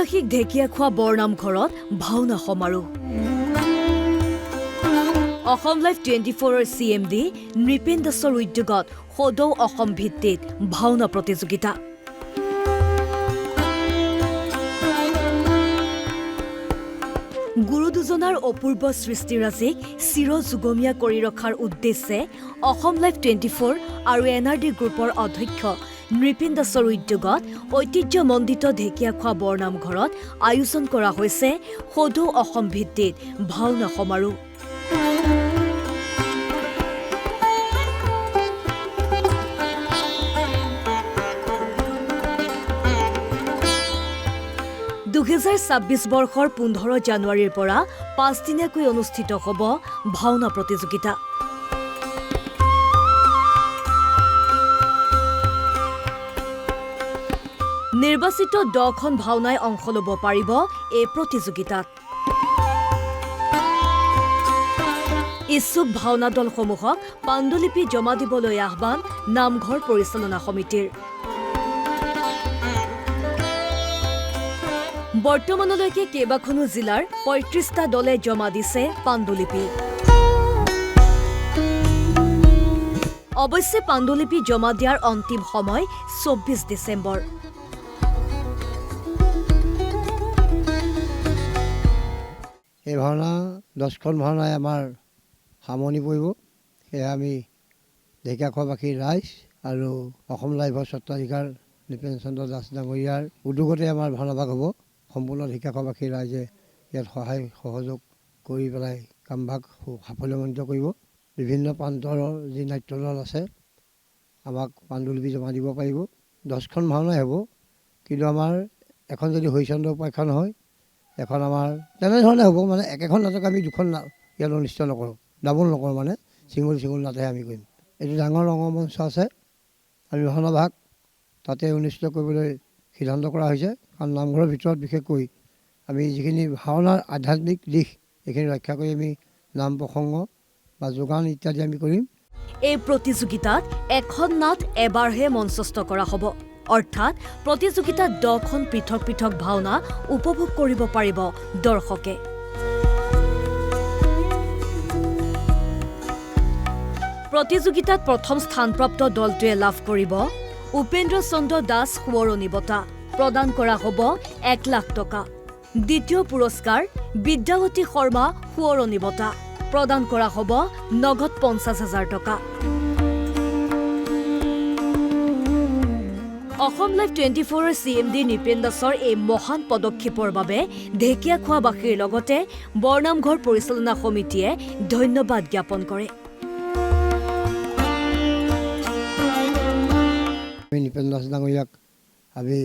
ঐতিহাসিক ঢেকিয়াখোৱা বৰনামঘৰত ভাওনা সমাৰোহ Assam live 24ৰ CMD Nripen দাসৰ উদ্যোগত সদৌ অসম ভিত্তিত ভাওনা প্ৰতিযোগিতা গুৰু দুজনাৰ অপূৰ্ব সৃষ্টিৰাজিক চিৰযুগমীয়া কৰি ৰখাৰ উদ্দেশ্যে অসম লাইভ 24 আৰু NRD গ্ৰুপৰ অধ্যক্ষ নৃপেন দাসৰ উদ্যোগত ঐতিহ্যমণ্ডিত ঢেকিয়াখোৱা বৰনামঘৰত আয়োজন কৰা হৈছে সদৌ অসম ভিত্তিত ভাওনা সমাৰোহ বৰ্ষৰ 15 জানুৱাৰীৰ পৰা 5 দিনীয়াকৈ অনুষ্ঠিত হ'ব ভাওনা প্ৰতিযোগিতা নিৰ্বাচিত 10খন ভাওনাই অংশ ল'ব পাৰিব এই প্ৰতিযোগিতাত ইচ্ছুক ভাওনা দলসমূহক পাণ্ডুলিপি জমা দিবলৈ আহ্বান নামঘৰ পৰিচালনা সমিতিৰ বৰ্তমানলৈকে কেইবাখনো জিলাৰ 35টা দলে জমা দিছে পাণ্ডুলিপি অৱশ্যে পাণ্ডুলিপি জমা দিয়াৰ অন্তিম সময় 24 ডিচেম্বৰ এই ভাওনা 10খন ভাওনাই আমাৰ সামৰণি পৰিব সেয়া আমি ঢেকিয়াখোৱাবাসী ৰাইজ আৰু অসম লাইভৰ স্বত্বাধিকাৰ নৃপেন চন্দ্ৰ দাস ডাঙৰীয়াৰ উদ্যোগতে আমাৰ ভাওনাভাগ হ'ব সম্পূৰ্ণ ঢেকিয়াখোৱাবাসী ৰাইজে ইয়াত সহায় সহযোগ কৰি পেলাই কামভাগ সাফল্যমণ্ডিত কৰিব বিভিন্ন প্ৰান্তৰ যি নাট্য দল আছে আমাক পাণ্ডুলিপি জমা দিব পাৰিব 10খন ভাওনাই হ'ব কিন্তু আমাৰ এখন যদি হৰিচন্দ্ৰ উপাখ্যান হয় এখন আমাৰ তেনেধৰণে হ'ব মানে একেখন নাটক আমি দুখন ইয়াত অনুষ্ঠিত নকৰোঁ ডাবল নকৰোঁ মানে ছিংগুল নাটকহে আমি কৰিম এইটো ডাঙৰ ৰঙমঞ্চ আছে আমি ভাওনাভাগ তাতে অনুষ্ঠিত কৰিবলৈ সিদ্ধান্ত কৰা হৈছে কাৰণ নামঘৰৰ ভিতৰত বিশেষকৈ আমি যিখিনি ভাওনাৰ আধ্যাত্মিক দিশ এইখিনি ৰক্ষা কৰি আমি নাম প্ৰসংগ বা যোগান ইত্যাদি আমি কৰিম এই প্ৰতিযোগিতাত এখন নাট এবাৰহে মঞ্চস্থ কৰা হ'ব অৰ্থাৎ প্ৰতিযোগিতাত 10খন পৃথক পৃথক ভাওনা উপভোগ কৰিব পাৰিব দৰ্শকে প্ৰতিযোগিতাত প্ৰথম স্থানপ্ৰাপ্ত দলটোৱে লাভ কৰিব উপেন্দ্ৰ চন্দ্ৰ দাস সোঁৱৰণী বঁটা প্ৰদান কৰা হ'ব 1 লাখ টকা দ্বিতীয় পুৰস্কাৰ বিদ্যাৱতী শৰ্মা সোঁৱৰণী বঁটা প্ৰদান কৰা হ'ব নগদ 50,000 টকা অসম লাইভ 24ৰ CMD নৃপেন দাসৰ এই মহান পদক্ষেপৰ বাবে ঢেকিয়াখোৱাবাসীৰ লগতে বৰনামঘৰ পৰিচালনা সমিতিয়ে ধন্যবাদ জ্ঞাপন কৰে আমি নৃপেন দাস ডাঙৰীয়াক আমি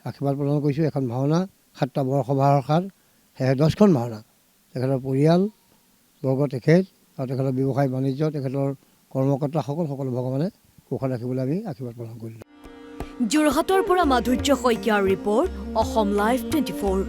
আশীৰ্বাদ প্ৰদান কৰিছোঁ এখন ভাওনা 7টা বৰসভাৰ সাত সেয়ে 10খন ভাওনা তেখেতৰ পৰিয়াল বৰ্গ তেখেত আৰু তেখেতৰ ব্যৱসায় বাণিজ্য তেখেতৰ কৰ্মকৰ্তাসকল সকলো ভগৱানে কুশল ৰাখিবলৈ আমি আশীৰ্বাদ প্ৰদান কৰিলোঁ যোৰহাটৰ পৰা মাধুৰ্য শইকীয়াৰ ৰিপৰ্ট অসম লাইভ 24